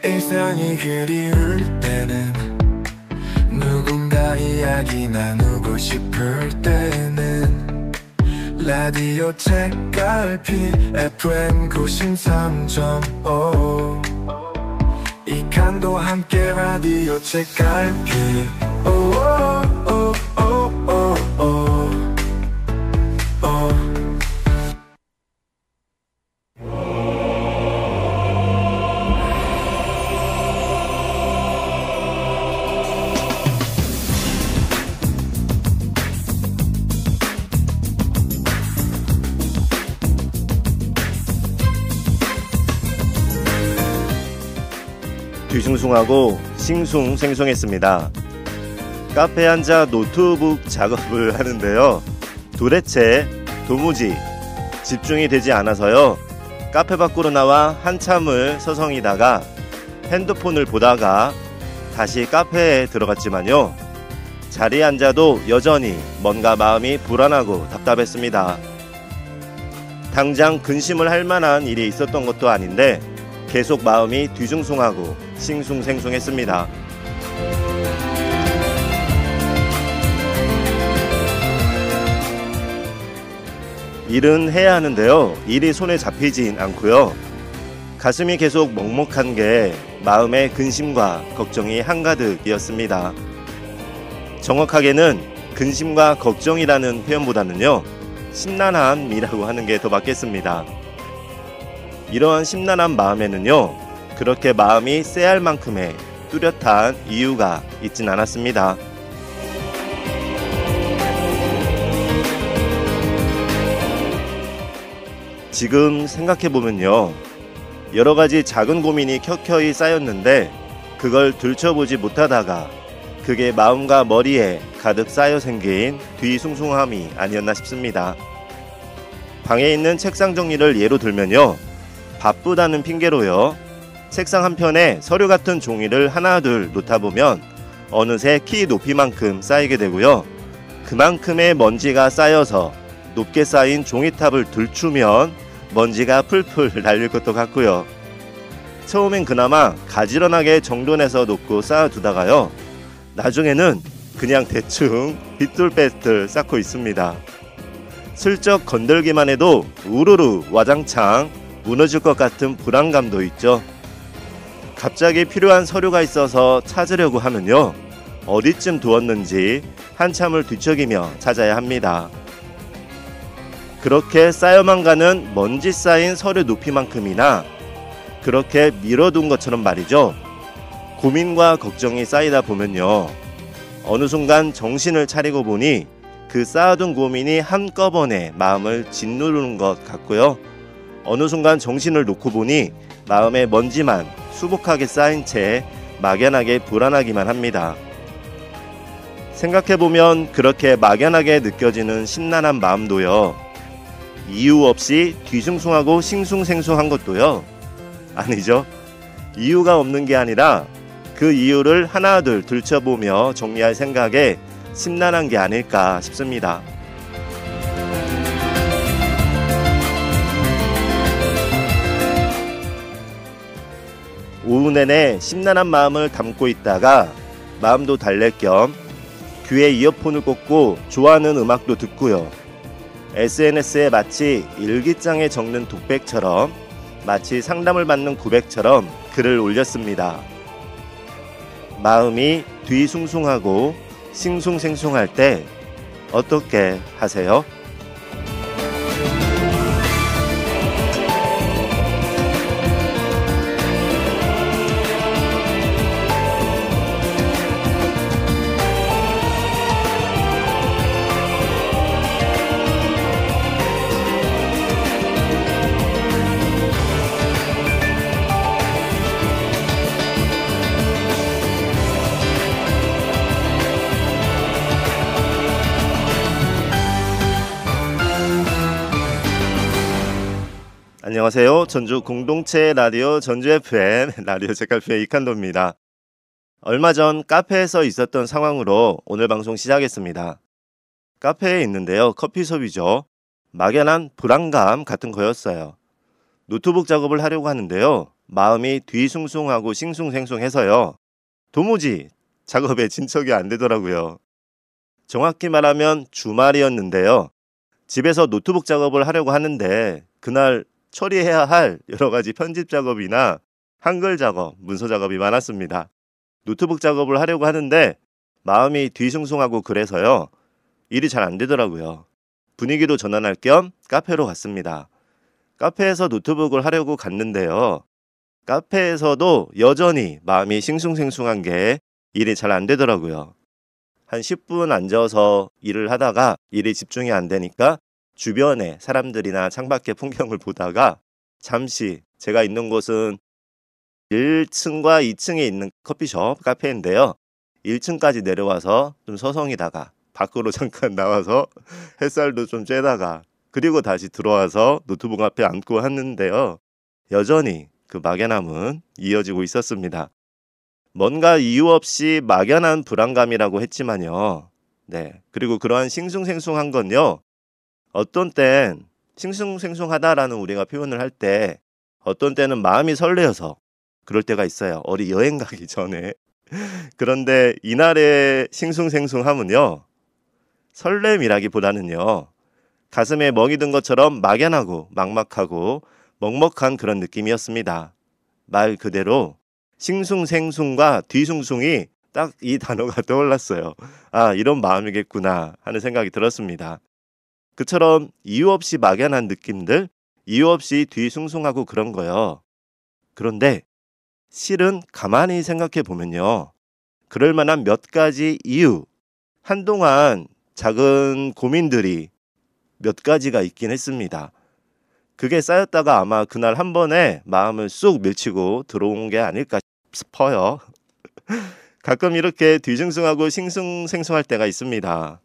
일상이 그리울 때는 누군가 이야기 나누고 싶을 때는 라디오 책갈피 FM 93.5 이칸도 함께 라디오 책갈피 뒤숭숭하고 싱숭생숭했습니다. 카페에 앉아 노트북 작업을 하는데요. 도대체 도무지 집중이 되지 않아서요. 카페 밖으로 나와 한참을 서성이다가 핸드폰을 보다가 다시 카페에 들어갔지만요. 자리에 앉아도 여전히 뭔가 마음이 불안하고 답답했습니다. 당장 근심을 할 만한 일이 있었던 것도 아닌데 계속 마음이 뒤숭숭하고 싱숭생숭했습니다. 일은 해야 하는데요. 일이 손에 잡히진 않고요. 가슴이 계속 먹먹한 게 마음의 근심과 걱정이 한가득이었습니다. 정확하게는 근심과 걱정이라는 표현보다는요. 심란함이라고 하는 게 더 맞겠습니다. 이러한 심란한 마음에는요. 그렇게 마음이 쎄할 만큼의 뚜렷한 이유가 있진 않았습니다. 지금 생각해보면요. 여러가지 작은 고민이 켜켜이 쌓였는데 그걸 들춰보지 못하다가 그게 마음과 머리에 가득 쌓여 생긴 뒤숭숭함이 아니었나 싶습니다. 방에 있는 책상 정리를 예로 들면요. 바쁘다는 핑계로요. 책상 한편에 서류 같은 종이를 하나둘 놓다 보면 어느새 키 높이만큼 쌓이게 되고요. 그만큼의 먼지가 쌓여서 높게 쌓인 종이탑을 들추면 먼지가 풀풀 날릴 것도 같고요. 처음엔 그나마 가지런하게 정돈해서 놓고 쌓아두다가요. 나중에는 그냥 대충 빗돌빼돌 쌓고 있습니다. 슬쩍 건들기만 해도 우르르 와장창 무너질 것 같은 불안감도 있죠. 갑자기 필요한 서류가 있어서 찾으려고 하면요. 어디쯤 두었는지 한참을 뒤척이며 찾아야 합니다. 그렇게 쌓여만 가는 먼지 쌓인 서류 높이만큼이나 그렇게 밀어둔 것처럼 말이죠. 고민과 걱정이 쌓이다 보면요. 어느 순간 정신을 차리고 보니 그 쌓아둔 고민이 한꺼번에 마음을 짓누르는 것 같고요. 어느 순간 정신을 놓고 보니 마음에 먼지만 수북하게 쌓인 채 막연하게 불안하기만 합니다. 생각해보면 그렇게 막연하게 느껴지는 심란한 마음도요. 이유 없이 뒤숭숭하고 싱숭생숭한 것도요. 아니죠. 이유가 없는 게 아니라 그 이유를 하나둘 들춰보며 정리할 생각에 심란한 게 아닐까 싶습니다. 오후 내내 심란한 마음을 담고 있다가 마음도 달랠 겸 귀에 이어폰을 꽂고 좋아하는 음악도 듣고요. SNS에 마치 일기장에 적는 독백처럼 마치 상담을 받는 고백처럼 글을 올렸습니다. 마음이 뒤숭숭하고 싱숭생숭할 때 어떻게 하세요? 안녕하세요. 전주 공동체 라디오 전주 FM 라디오 책갈피의 이칸도입니다. 얼마 전 카페에서 있었던 상황으로 오늘 방송 시작했습니다. 카페에 있는데요. 커피숍이죠. 막연한 불안감 같은 거였어요. 노트북 작업을 하려고 하는데요. 마음이 뒤숭숭하고 싱숭생숭해서요. 도무지 작업에 진척이 안 되더라고요. 정확히 말하면 주말이었는데요. 집에서 노트북 작업을 하려고 하는데 그날 처리해야 할 여러 가지 편집 작업이나 한글 작업, 문서 작업이 많았습니다. 노트북 작업을 하려고 하는데 마음이 뒤숭숭하고 그래서요. 일이 잘 안 되더라고요. 분위기도 전환할 겸 카페로 갔습니다. 카페에서 노트북을 하려고 갔는데요. 카페에서도 여전히 마음이 싱숭생숭한 게 일이 잘 안 되더라고요. 한 10분 앉아서 일을 하다가 일이 집중이 안 되니까 주변에 사람들이나 창밖의 풍경을 보다가 잠시 제가 있는 곳은 1층과 2층에 있는 커피숍 카페인데요. 1층까지 내려와서 좀 서성이다가 밖으로 잠깐 나와서 햇살도 좀 쬐다가 그리고 다시 들어와서 노트북 앞에 앉고 하는데요. 여전히 그 막연함은 이어지고 있었습니다. 뭔가 이유 없이 막연한 불안감이라고 했지만요. 네. 그리고 그러한 싱숭생숭한 건요. 어떤 땐 싱숭생숭하다라는 우리가 표현을 할 때 어떤 때는 마음이 설레어서 그럴 때가 있어요. 어디 여행 가기 전에. 그런데 이날의 싱숭생숭함은요. 설렘이라기보다는요. 가슴에 멍이 든 것처럼 막연하고 막막하고 먹먹한 그런 느낌이었습니다. 말 그대로 싱숭생숭과 뒤숭숭이 딱 이 단어가 떠올랐어요. 아, 이런 마음이겠구나 하는 생각이 들었습니다. 그처럼 이유 없이 막연한 느낌들, 이유 없이 뒤숭숭하고 그런 거요. 그런데 실은 가만히 생각해 보면요. 그럴 만한 몇 가지 이유, 한동안 작은 고민들이 몇 가지가 있긴 했습니다. 그게 쌓였다가 아마 그날 한 번에 마음을 쑥 밀치고 들어온 게 아닐까 싶어요. 가끔 이렇게 뒤숭숭하고 싱숭생숭할 때가 있습니다.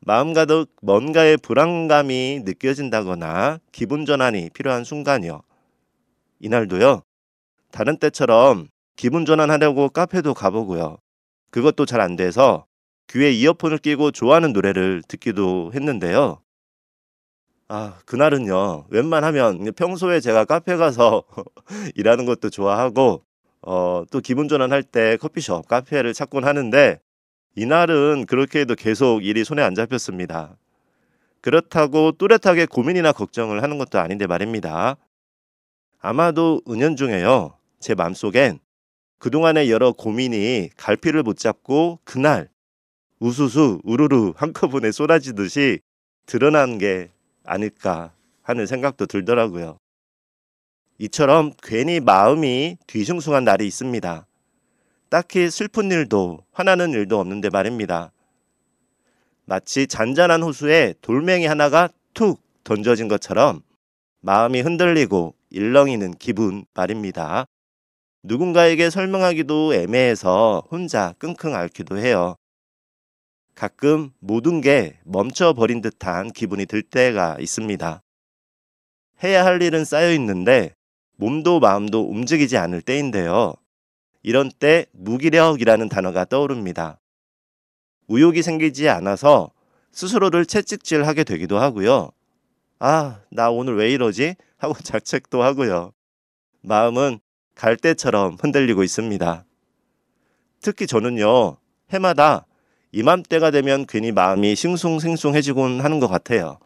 마음 가득 뭔가의 불안감이 느껴진다거나 기분 전환이 필요한 순간이요. 이날도요. 다른 때처럼 기분 전환하려고 카페도 가보고요. 그것도 잘 안 돼서 귀에 이어폰을 끼고 좋아하는 노래를 듣기도 했는데요. 아, 그날은요. 웬만하면 평소에 제가 카페 가서 일하는 것도 좋아하고 또 기분 전환할 때 커피숍, 카페를 찾곤 하는데 이날은 그렇게 해도 계속 일이 손에 안 잡혔습니다. 그렇다고 뚜렷하게 고민이나 걱정을 하는 것도 아닌데 말입니다. 아마도 은연중에요. 제 마음속엔 그동안의 여러 고민이 갈피를 못 잡고 그날 우수수 우르르 한꺼번에 쏟아지듯이 드러난 게 아닐까 하는 생각도 들더라고요. 이처럼 괜히 마음이 뒤숭숭한 날이 있습니다. 딱히 슬픈 일도 화나는 일도 없는데 말입니다. 마치 잔잔한 호수에 돌멩이 하나가 툭 던져진 것처럼 마음이 흔들리고 일렁이는 기분 말입니다. 누군가에게 설명하기도 애매해서 혼자 끙끙 앓기도 해요. 가끔 모든 게 멈춰버린 듯한 기분이 들 때가 있습니다. 해야 할 일은 쌓여 있는데 몸도 마음도 움직이지 않을 때인데요. 이런 때 무기력이라는 단어가 떠오릅니다. 의욕이 생기지 않아서 스스로를 채찍질하게 되기도 하고요. 아, 나 오늘 왜 이러지? 하고 자책도 하고요. 마음은 갈대처럼 흔들리고 있습니다. 특히 저는요. 해마다 이맘때가 되면 괜히 마음이 싱숭생숭해지곤 하는 것 같아요.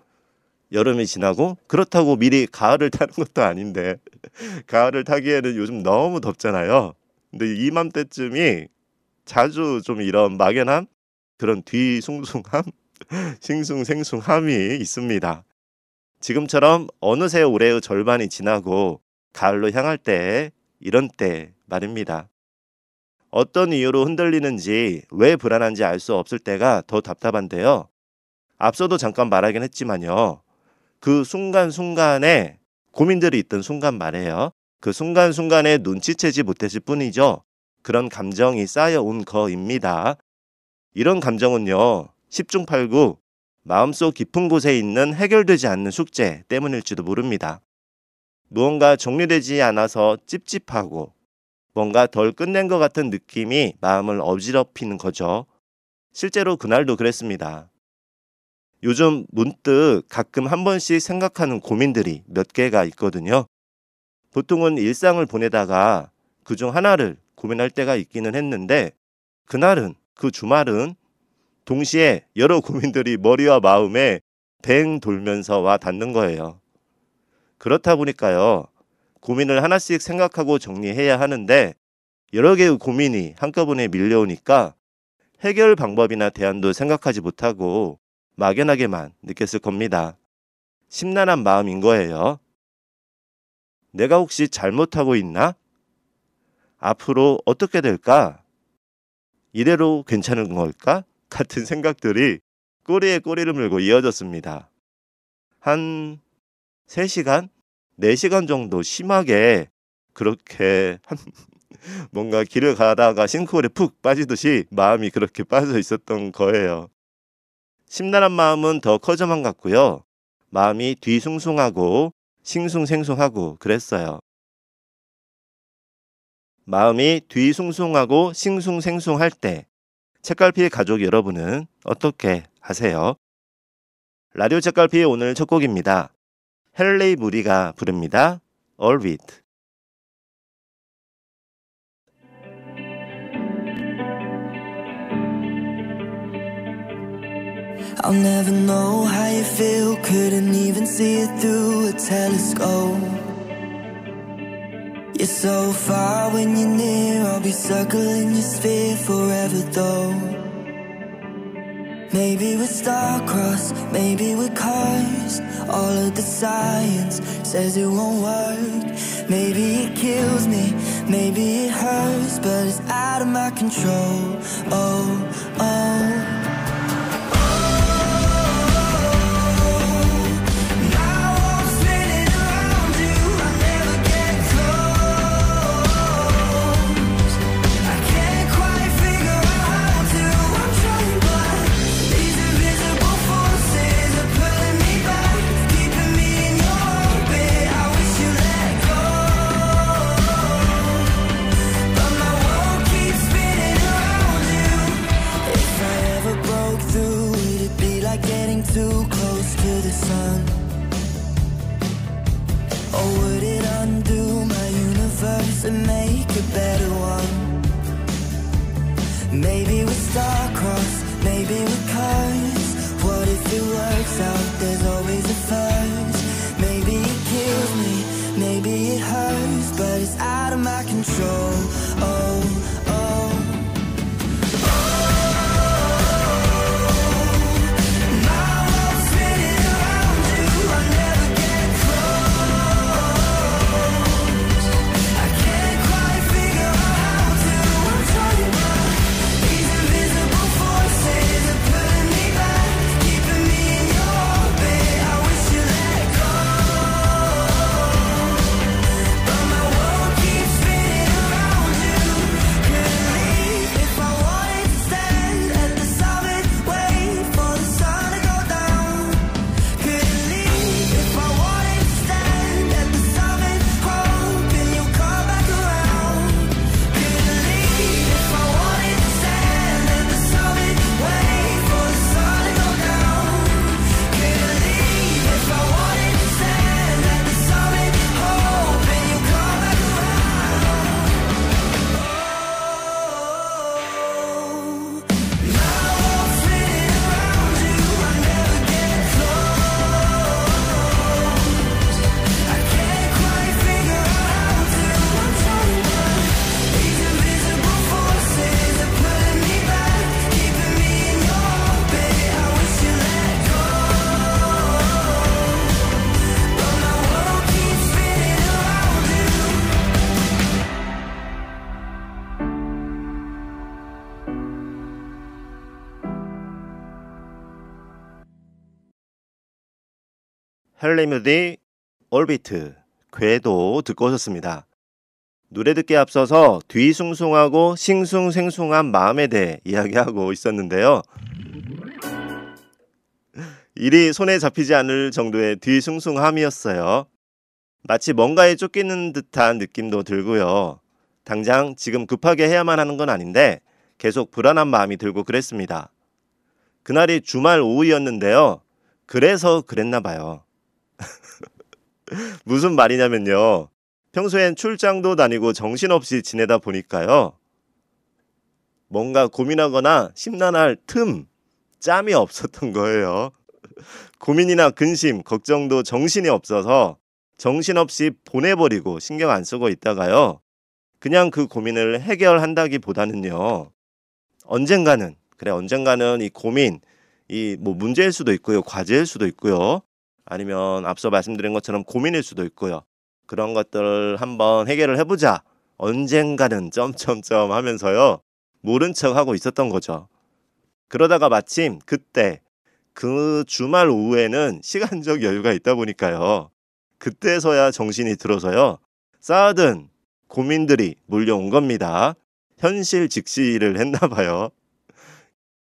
여름이 지나고 그렇다고 미리 가을을 타는 것도 아닌데 가을을 타기에는 요즘 너무 덥잖아요. 근데 이맘때쯤이 자주 좀 이런 막연함? 그런 뒤숭숭함? 싱숭생숭함이 있습니다. 지금처럼 어느새 올해의 절반이 지나고 가을로 향할 때 이런 때 말입니다. 어떤 이유로 흔들리는지 왜 불안한지 알 수 없을 때가 더 답답한데요. 앞서도 잠깐 말하긴 했지만요. 그 순간순간에 고민들이 있던 순간 말이에요. 그 순간순간에 눈치채지 못했을 뿐이죠. 그런 감정이 쌓여온 거입니다. 이런 감정은요. 10중 8구 마음속 깊은 곳에 있는 해결되지 않는 숙제 때문일지도 모릅니다. 무언가 정리되지 않아서 찝찝하고 뭔가 덜 끝낸 것 같은 느낌이 마음을 어지럽히는 거죠. 실제로 그날도 그랬습니다. 요즘 문득 가끔 한 번씩 생각하는 고민들이 몇 개가 있거든요. 보통은 일상을 보내다가 그중 하나를 고민할 때가 있기는 했는데 그날은, 그 주말은 동시에 여러 고민들이 머리와 마음에 뱅 돌면서 와 닿는 거예요. 그렇다 보니까요. 고민을 하나씩 생각하고 정리해야 하는데 여러 개의 고민이 한꺼번에 밀려오니까 해결 방법이나 대안도 생각하지 못하고 막연하게만 느꼈을 겁니다. 심란한 마음인 거예요. 내가 혹시 잘못하고 있나? 앞으로 어떻게 될까? 이대로 괜찮은 걸까? 같은 생각들이 꼬리에 꼬리를 물고 이어졌습니다. 한 3시간? 4시간 정도 심하게 그렇게 뭔가 길을 가다가 싱크홀에 푹 빠지듯이 마음이 그렇게 빠져 있었던 거예요. 심란한 마음은 더 커져만 갔고요. 마음이 뒤숭숭하고 싱숭생숭하고 그랬어요. 마음이 뒤숭숭하고 싱숭생숭할 때 책갈피 가족 여러분은 어떻게 하세요? 라디오 책갈피의 오늘 첫 곡입니다. 헨리 무리가 부릅니다. Orbit. I'll never know how you feel, couldn't even see it through a telescope. You're so far when you're near, I'll be circling your sphere forever though. Maybe we're star-crossed, maybe we're cursed. All of the science says it won't work. Maybe it kills me, maybe it hurts, but it's out of my control. Oh, oh. Too close to the sun. Or would it undo my universe and make a better one? Maybe we're star-crossed, maybe we're cursed. What if it works out? There's always a first. Maybe it kills me, maybe it hurts, but it's out of my control. Oh, oh. 헨리 무디 올비트 궤도 듣고 오셨습니다. 노래 듣기에 앞서서 뒤숭숭하고 싱숭생숭한 마음에 대해 이야기하고 있었는데요. 일이 손에 잡히지 않을 정도의 뒤숭숭함이었어요. 마치 뭔가에 쫓기는 듯한 느낌도 들고요. 당장 지금 급하게 해야만 하는 건 아닌데 계속 불안한 마음이 들고 그랬습니다. 그날이 주말 오후였는데요. 그래서 그랬나 봐요. 무슨 말이냐면요. 평소엔 출장도 다니고 정신없이 지내다 보니까요. 뭔가 고민하거나 심란할 짬이 없었던 거예요. 고민이나 근심, 걱정도 정신이 없어서 정신없이 보내버리고 신경 안 쓰고 있다가요. 그냥 그 고민을 해결한다기보다는요. 언젠가는 이 고민, 이 뭐 문제일 수도 있고요. 과제일 수도 있고요. 아니면 앞서 말씀드린 것처럼 고민일 수도 있고요. 그런 것들을 한번 해결을 해보자. 언젠가는 점점점 하면서요. 모른 척하고 있었던 거죠. 그러다가 마침 그때 그 주말 오후에는 시간적 여유가 있다 보니까요. 그때서야 정신이 들어서요. 쌓아둔 고민들이 몰려온 겁니다. 현실 직시를 했나 봐요.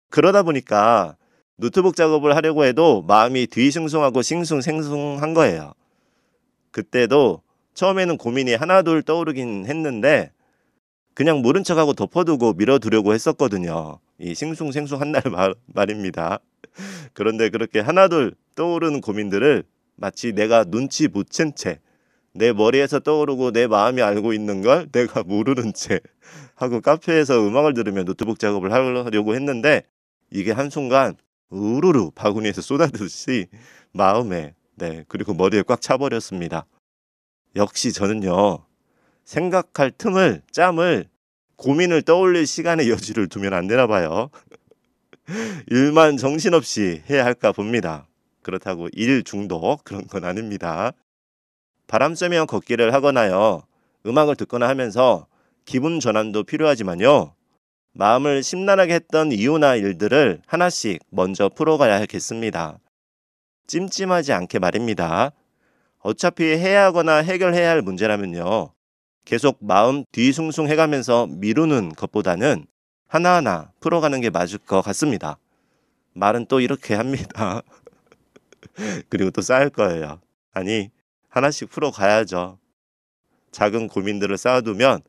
그러다 보니까 노트북 작업을 하려고 해도 마음이 뒤숭숭하고 싱숭생숭한 거예요. 그때도 처음에는 고민이 하나둘 떠오르긴 했는데 그냥 모른 척하고 덮어두고 미뤄두려고 했었거든요. 이 싱숭생숭한 날 말입니다. 그런데 그렇게 하나둘 떠오르는 고민들을 마치 내가 눈치 못 챈 채 내 머리에서 떠오르고 내 마음이 알고 있는 걸 내가 모르는 채 하고 카페에서 음악을 들으며 노트북 작업을 하려고 했는데 이게 한순간 우르르 바구니에서 쏟아듯이 마음에 그리고 머리에 꽉 차버렸습니다. 역시 저는요. 생각할 짬을 고민을 떠올릴 시간의 여지를 두면 안 되나 봐요. 일만 정신없이 해야 할까 봅니다. 그렇다고 일 중독 그런 건 아닙니다. 바람 쐬며 걷기를 하거나요. 음악을 듣거나 하면서 기분 전환도 필요하지만요. 마음을 심란하게 했던 이유나 일들을 하나씩 먼저 풀어가야겠습니다. 찜찜하지 않게 말입니다. 어차피 해야 하거나 해결해야 할 문제라면요. 계속 마음 뒤숭숭해가면서 미루는 것보다는 하나하나 풀어가는 게 맞을 것 같습니다. 말은 또 이렇게 합니다. 그리고 또 쌓일 거예요. 아니, 하나씩 풀어가야죠. 작은 고민들을 쌓아두면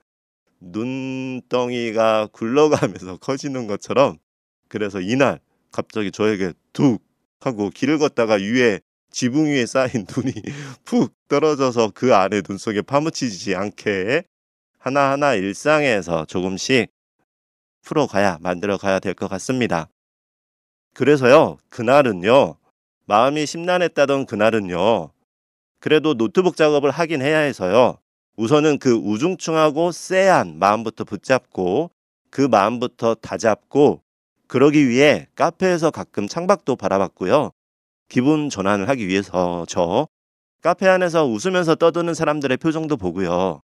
눈덩이가 굴러가면서 커지는 것처럼 그래서 이날 갑자기 저에게 툭 하고 길을 걷다가 지붕 위에 쌓인 눈이 푹 떨어져서 그 안에 눈 속에 파묻히지 않게 하나하나 일상에서 조금씩 만들어가야 될 것 같습니다. 그래서요, 마음이 심란했다던 그날은요, 그래도 노트북 작업을 하긴 해야 해서요, 우선은 그 우중충하고 쎄한 마음부터 붙잡고 그 마음부터 다잡고 그러기 위해 카페에서 가끔 창밖도 바라봤고요. 기분 전환을 하기 위해서 저 카페 안에서 웃으면서 떠드는 사람들의 표정도 보고요.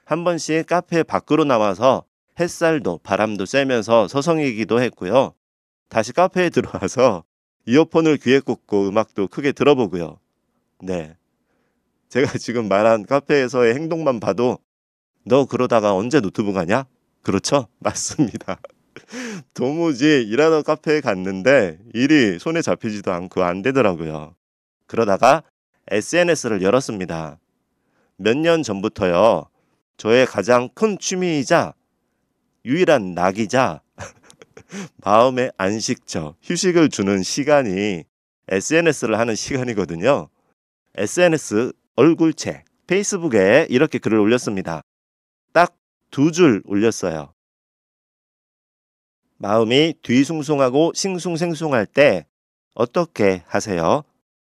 한 번씩 카페 밖으로 나와서 햇살도 바람도 쐬면서 서성이기도 했고요. 다시 카페에 들어와서 이어폰을 귀에 꽂고 음악도 크게 들어보고요. 네. 제가 지금 말한 카페에서의 행동만 봐도 너 그러다가 언제 노트북 하냐? 그렇죠? 맞습니다. 도무지 일하던 카페에 갔는데 일이 손에 잡히지도 않고 안 되더라고요. 그러다가 SNS를 열었습니다. 몇 년 전부터요. 저의 가장 큰 취미이자 유일한 낙이자 마음의 안식처, 휴식을 주는 시간이 SNS를 하는 시간이거든요. SNS 얼굴책, 페이스북에 이렇게 글을 올렸습니다. 딱 2줄 올렸어요. 마음이 뒤숭숭하고 싱숭생숭할 때 어떻게 하세요?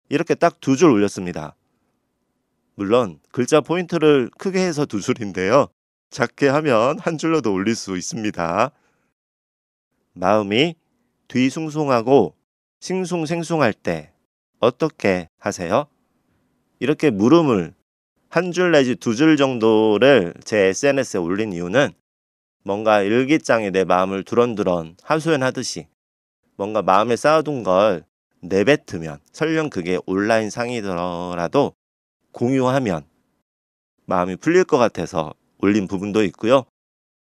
이렇게 딱 2줄 올렸습니다. 물론 글자 포인트를 크게 해서 2줄인데요. 작게 하면 한 줄로도 올릴 수 있습니다. 마음이 뒤숭숭하고 싱숭생숭할 때 어떻게 하세요? 이렇게 물음을 한 줄 내지 2줄 정도를 제 SNS에 올린 이유는 뭔가 일기장에 내 마음을 두런두런 하소연하듯이 뭔가 마음에 쌓아둔 걸 내뱉으면 설령 그게 온라인 상이더라도 공유하면 마음이 풀릴 것 같아서 올린 부분도 있고요.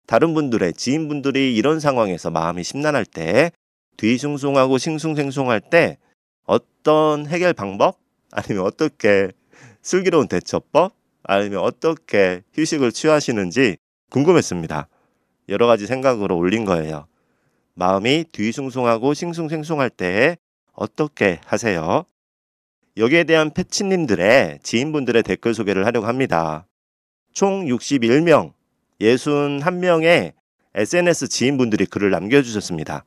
다른 분들의 지인분들이 이런 상황에서 마음이 심란할 때 뒤숭숭하고 싱숭생숭할 때 어떤 해결 방법 아니면 어떻게 슬기로운 대처법 아니면 어떻게 휴식을 취하시는지 궁금했습니다. 여러 가지 생각으로 올린 거예요. 마음이 뒤숭숭하고 싱숭생숭할 때 어떻게 하세요? 여기에 대한 패치님들의 지인분들의 댓글 소개를 하려고 합니다. 총 61명, 61명의 SNS 지인분들이 글을 남겨주셨습니다.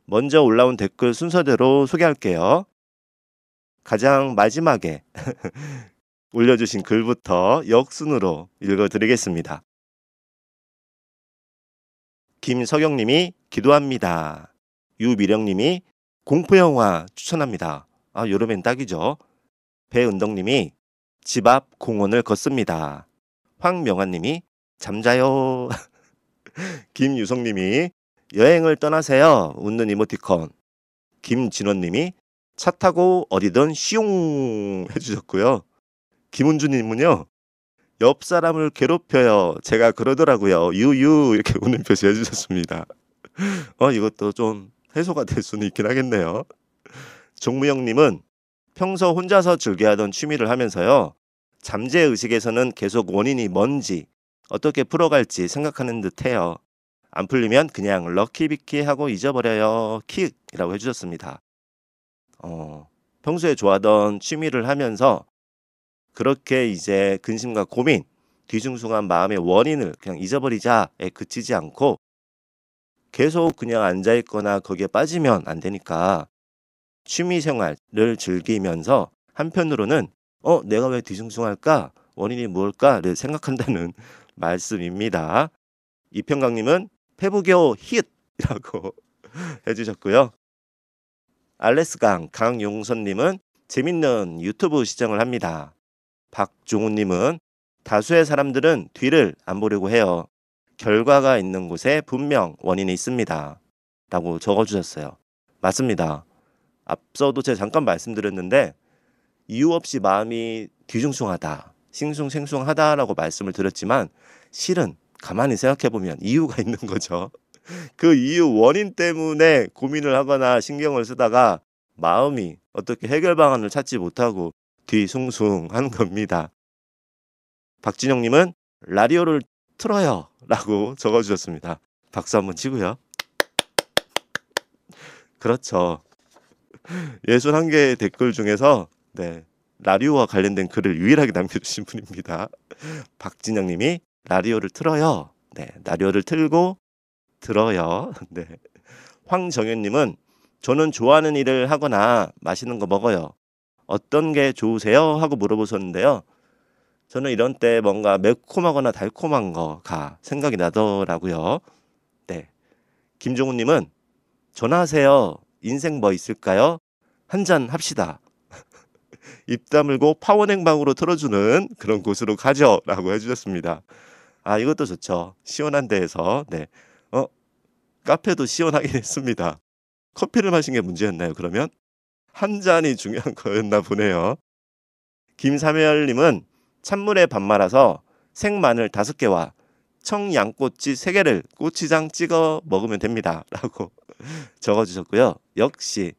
먼저 올라온 댓글 순서대로 소개할게요. 가장 마지막에 올려주신 글부터 역순으로 읽어드리겠습니다. 김석영님이 기도합니다. 유미령님이 공포영화 추천합니다. 여름엔 딱이죠. 배은덕님이 집 앞 공원을 걷습니다. 황명환님이 잠자요. 김유성님이 여행을 떠나세요. 웃는 이모티콘. 김진원님이 차 타고 어디든 슝 해주셨고요. 김은주님은요. 옆 사람을 괴롭혀요. 제가 그러더라고요. 유유 이렇게 웃는 표시 해주셨습니다. 이것도 좀 해소가 될 수는 있긴 하겠네요. 종무영님은 평소 혼자서 즐겨하던 취미를 하면서요. 잠재의식에서는 계속 원인이 뭔지 어떻게 풀어갈지 생각하는 듯해요. 안 풀리면 그냥 럭키비키 하고 잊어버려요. 킥이라고 해주셨습니다. 평소에 좋아하던 취미를 하면서 그렇게 이제 근심과 고민, 뒤숭숭한 마음의 원인을 그냥 잊어버리자에 그치지 않고 계속 그냥 앉아있거나 거기에 빠지면 안 되니까 취미생활을 즐기면서 한편으로는 내가 왜 뒤숭숭할까? 원인이 뭘까를 생각한다는 말씀입니다. 이평강님은 페부교 힛이라고 해주셨고요. 알레스강 강용선님은 재밌는 유튜브 시청을 합니다. 박종훈님은 다수의 사람들은 뒤를 안 보려고 해요. 결과가 있는 곳에 분명 원인이 있습니다. 라고 적어주셨어요. 맞습니다. 앞서도 제가 잠깐 말씀드렸는데 이유 없이 마음이 뒤숭숭하다, 싱숭생숭하다라고 말씀을 드렸지만 실은 가만히 생각해보면 이유가 있는 거죠. 그 이유 원인 때문에 고민을 하거나 신경을 쓰다가 마음이 어떻게 해결 방안을 찾지 못하고 뒤숭숭하는 겁니다. 박진영님은 라디오를 틀어요 라고 적어주셨습니다. 박수 한번 치고요. 그렇죠. 61개의 댓글 중에서 라디오와 관련된 글을 유일하게 남겨주신 분입니다. 박진영님이 라디오를 틀어요. 라디오를 틀고 들어요. 황정현님은 저는 좋아하는 일을 하거나 맛있는 거 먹어요. 어떤 게 좋으세요? 하고 물어보셨는데요. 저는 이런 때 뭔가 매콤하거나 달콤한 거가 생각이 나더라고요. 김종훈님은 전화하세요. 인생 뭐 있을까요? 한잔 합시다. 입 다물고 파워냉방으로 틀어주는 그런 곳으로 가죠. 라고 해주셨습니다. 이것도 좋죠. 시원한 데에서. 카페도 시원하긴 했습니다. 커피를 마신 게 문제였나요? 그러면 한 잔이 중요한 거였나 보네요. 김삼열님은 찬물에 밥 말아서 생마늘 5개와 청양꼬치 3개를 고추장 찍어 먹으면 됩니다. 라고 적어주셨고요. 역시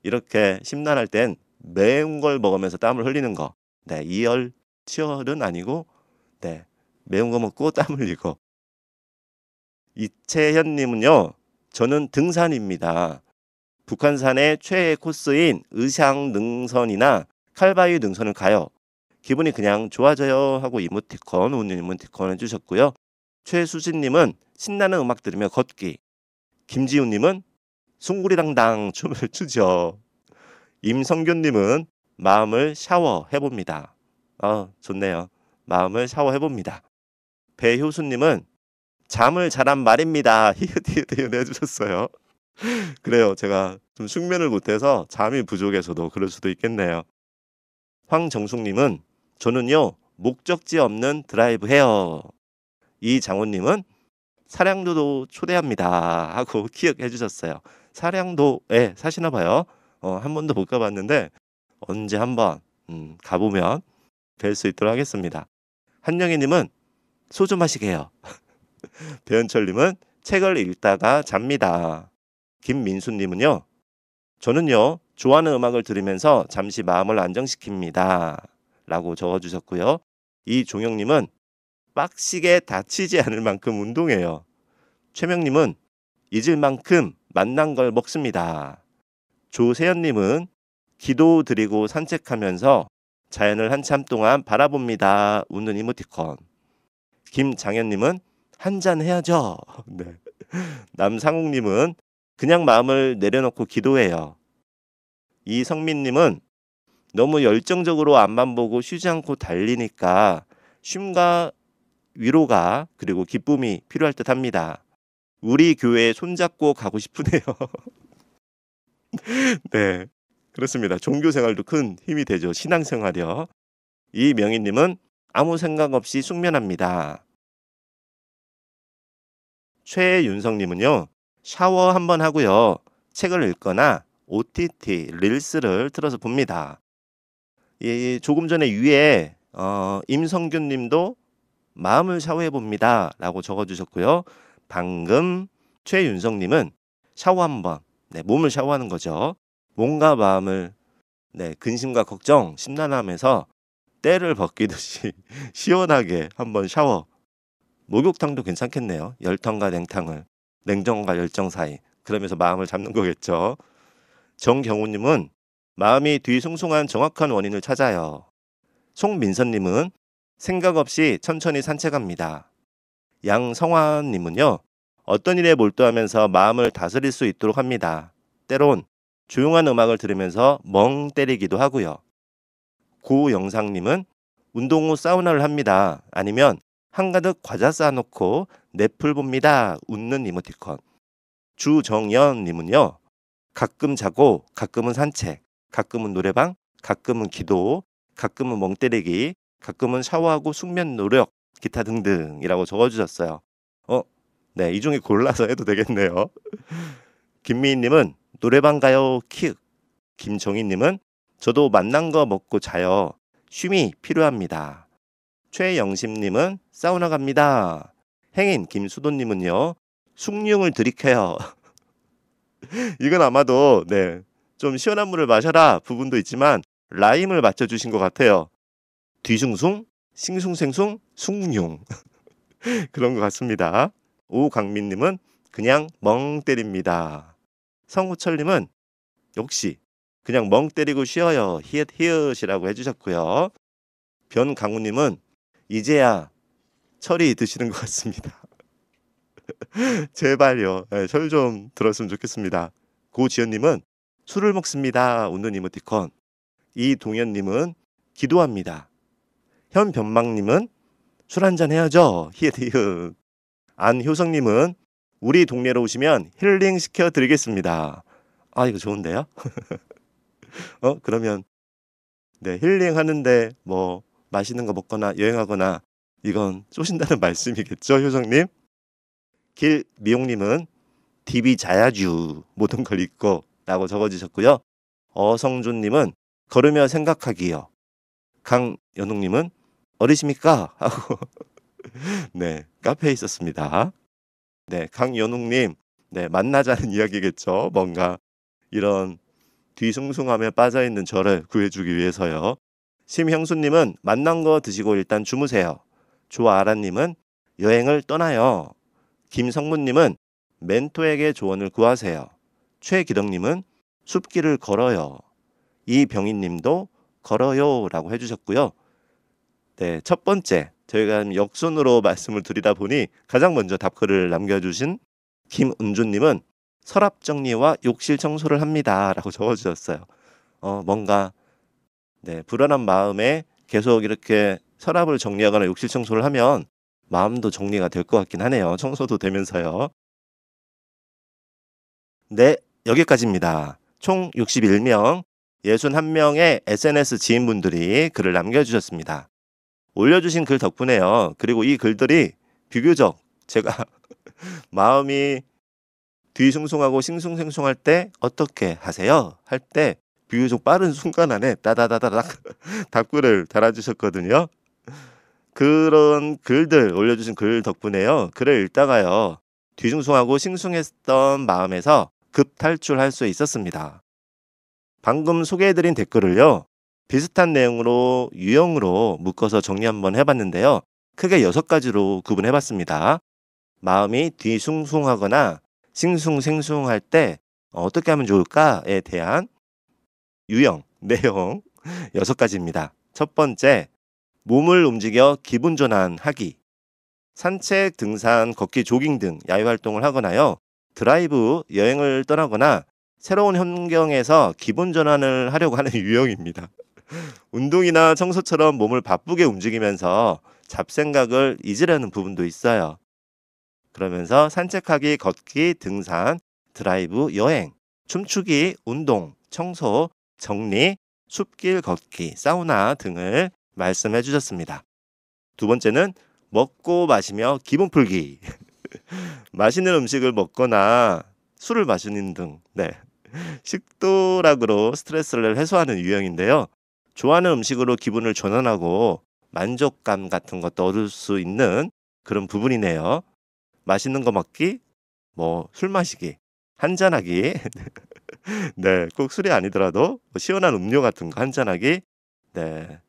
이렇게 심란할 땐 매운 걸 먹으면서 땀을 흘리는 거. 이열치열은 아니고 매운 거 먹고 땀 흘리고. 이채현님은요. 저는 등산입니다. 북한산의 최애 코스인 의상 능선이나 칼바위 능선을 가요. 기분이 그냥 좋아져요 하고 이모티콘, 웃는 이모티콘 해주셨고요. 최수진님은 신나는 음악 들으며 걷기. 김지훈님은 숭구리당당 춤을 추죠. 임성균님은 마음을 샤워해봅니다. 좋네요. 마음을 샤워해봅니다. 배효수님은 잠을 자란 말입니다. 히읗히읗 해주셨어요. 그래요. 제가 좀 숙면을 못해서 잠이 부족해서도 그럴 수도 있겠네요. 황정숙님은 저는요 목적지 없는 드라이브 해요. 이장훈님은 사량도도 초대합니다 하고 키읔 해주셨어요. 사량도에 사시나 봐요. 한 번도 못 가봤는데 언제 한번 가보면 뵐 수 있도록 하겠습니다. 한영희님은 소주 마시게요. 배현철님은 책을 읽다가 잡니다. 김민수님은요. 저는요 좋아하는 음악을 들으면서 잠시 마음을 안정시킵니다. 라고 적어주셨고요. 이종영님은 빡시게 다치지 않을 만큼 운동해요. 최명님은 잊을 만큼 맛난 걸 먹습니다. 조세연님은 기도 드리고 산책하면서 자연을 한참 동안 바라봅니다. 웃는 이모티콘. 김장현님은 한잔 해야죠. 네. 남상욱님은 그냥 마음을 내려놓고 기도해요. 이성민님은 너무 열정적으로 앞만 보고 쉬지 않고 달리니까 쉼과 위로가 그리고 기쁨이 필요할 듯 합니다. 우리 교회에 손잡고 가고 싶으네요. 네, 그렇습니다. 종교생활도 큰 힘이 되죠. 신앙생활이요. 이명희님은 아무 생각 없이 숙면합니다. 최윤성님은요. 샤워 한번 하고요. 책을 읽거나 OTT, 릴스를 틀어서 봅니다. 조금 전에 위에 임성균님도 마음을 샤워해 봅니다 라고 적어주셨고요. 방금 최윤성님은 샤워 한번, 네, 몸을 샤워하는 거죠. 몸과 마음을 근심과 걱정, 심란함에서 때를 벗기듯이 시원하게 한번 샤워. 목욕탕도 괜찮겠네요. 열탕과 냉탕을, 냉정과 열정 사이, 그러면서 마음을 잡는 거겠죠. 정경우님은 마음이 뒤숭숭한 정확한 원인을 찾아요. 송민선님은 생각 없이 천천히 산책합니다. 양성환님은요. 어떤 일에 몰두하면서 마음을 다스릴 수 있도록 합니다. 때론 조용한 음악을 들으면서 멍 때리기도 하고요. 고영상님은 운동 후 사우나를 합니다. 아니면 한가득 과자 쌓아놓고 넷플 봅니다. 웃는 이모티콘. 주정연님은요. 가끔 자고 가끔은 산책, 가끔은 노래방, 가끔은 기도, 가끔은 멍 때리기, 가끔은 샤워하고 숙면 노력, 기타 등등이라고 적어주셨어요. 네, 이 중에 골라서 해도 되겠네요. 김미희님은 노래방 가요 킥. 김정희님은 저도 맛난 거 먹고 자요. 쉼이 필요합니다. 최영심님은 사우나 갑니다. 행인 김수도님은요. 숭늉을 들이켜요. 이건 아마도 좀 시원한 물을 마셔라 부분도 있지만 라임을 맞춰주신 것 같아요. 뒤숭숭, 싱숭생숭, 숭늉. 그런 것 같습니다. 오강민님은 그냥 멍 때립니다. 성우철님은 역시 그냥 멍 때리고 쉬어요. 히읗히읗이라고 해주셨고요. 변강우님은 이제야 철이 드시는 것 같습니다. 제발요. 철 좀 들었으면 좋겠습니다. 고지연님은 술을 먹습니다. 웃는 이모티콘. 이동현님은 기도합니다. 현변망님은 술 한잔 해야죠. 히읗히읗. 안효성님은 우리 동네로 오시면 힐링 시켜드리겠습니다. 아, 이거 좋은데요? 그러면 힐링 하는데 뭐 맛있는 거 먹거나 여행하거나 이건 쏘신다는 말씀이겠죠, 효성님? 길미용님은 DB 자야주 모든 걸 잊고 라고 적어주셨고요. 어성준님은 걸으며 생각하기요. 강연웅님은 어디십니까? 하고 카페에 있었습니다. 강연웅님 만나자는 이야기겠죠. 뭔가 이런 뒤숭숭함에 빠져있는 저를 구해주기 위해서요. 심형수님은 만난 거 드시고 일단 주무세요. 조아라님은 여행을 떠나요. 김성문님은 멘토에게 조언을 구하세요. 최기덕님은 숲길을 걸어요. 이병희님도 걸어요 라고 해주셨고요. 첫 번째 저희가 역순으로 말씀을 드리다 보니 가장 먼저 답글을 남겨주신 김은주님은 서랍 정리와 욕실 청소를 합니다 라고 적어주셨어요. 뭔가 불안한 마음에 계속 이렇게 서랍을 정리하거나 욕실 청소를 하면 마음도 정리가 될 것 같긴 하네요. 청소도 되면서요. 여기까지입니다. 총 61명, 61명의 SNS 지인분들이 글을 남겨주셨습니다. 올려주신 글 덕분에요. 그리고 이 글들이 비교적 제가 마음이 뒤숭숭하고 싱숭생숭할 때 어떻게 하세요? 할 때 비교적 빠른 순간 안에 따다다다닥 답글을 달아주셨거든요. 그런 글들 올려주신 글 덕분에요. 글을 읽다가요. 뒤숭숭하고 싱숭했던 마음에서 급탈출할 수 있었습니다. 방금 소개해드린 댓글을요. 비슷한 내용으로 유형으로 묶어서 정리 한번 해봤는데요. 크게 6가지로 구분해봤습니다. 마음이 뒤숭숭하거나 싱숭생숭할 때 어떻게 하면 좋을까에 대한 유형, 내용 6가지입니다. 첫 번째, 몸을 움직여 기분 전환하기. 산책, 등산, 걷기, 조깅 등 야외 활동을 하거나요. 드라이브, 여행을 떠나거나 새로운 환경에서 기분 전환을 하려고 하는 유형입니다. 운동이나 청소처럼 몸을 바쁘게 움직이면서 잡생각을 잊으려는 부분도 있어요. 그러면서 산책하기, 걷기, 등산, 드라이브, 여행, 춤추기, 운동, 청소, 정리, 숲길 걷기, 사우나 등을 말씀해 주셨습니다. 두 번째는 먹고 마시며 기분 풀기. 맛있는 음식을 먹거나 술을 마시는 등 식도락으로 스트레스를 해소하는 유형인데요. 좋아하는 음식으로 기분을 전환하고 만족감 같은 것도 얻을 수 있는 그런 부분이네요. 맛있는 거 먹기, 술 마시기, 한잔하기. 네, 꼭 술이 아니더라도 시원한 음료 같은 거 한잔하기. 네,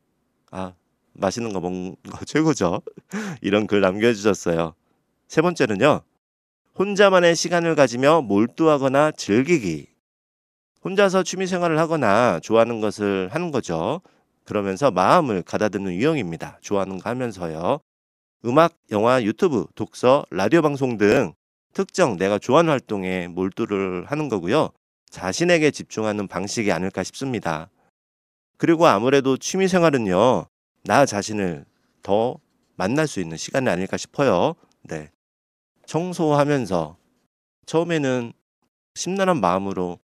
맛있는 거 먹는 거 최고죠. 이런 글 남겨주셨어요. 세 번째는요. 혼자만의 시간을 가지며 몰두하거나 즐기기. 혼자서 취미생활을 하거나 좋아하는 것을 하는 거죠. 그러면서 마음을 가다듬는 유형입니다. 좋아하는 거 하면서요. 음악, 영화, 유튜브, 독서, 라디오 방송 등 특정 내가 좋아하는 활동에 몰두를 하는 거고요. 자신에게 집중하는 방식이 아닐까 싶습니다. 그리고 아무래도 취미생활은요. 나 자신을 더 만날 수 있는 시간이 아닐까 싶어요. 네. 청소하면서 처음에는 심란한 마음으로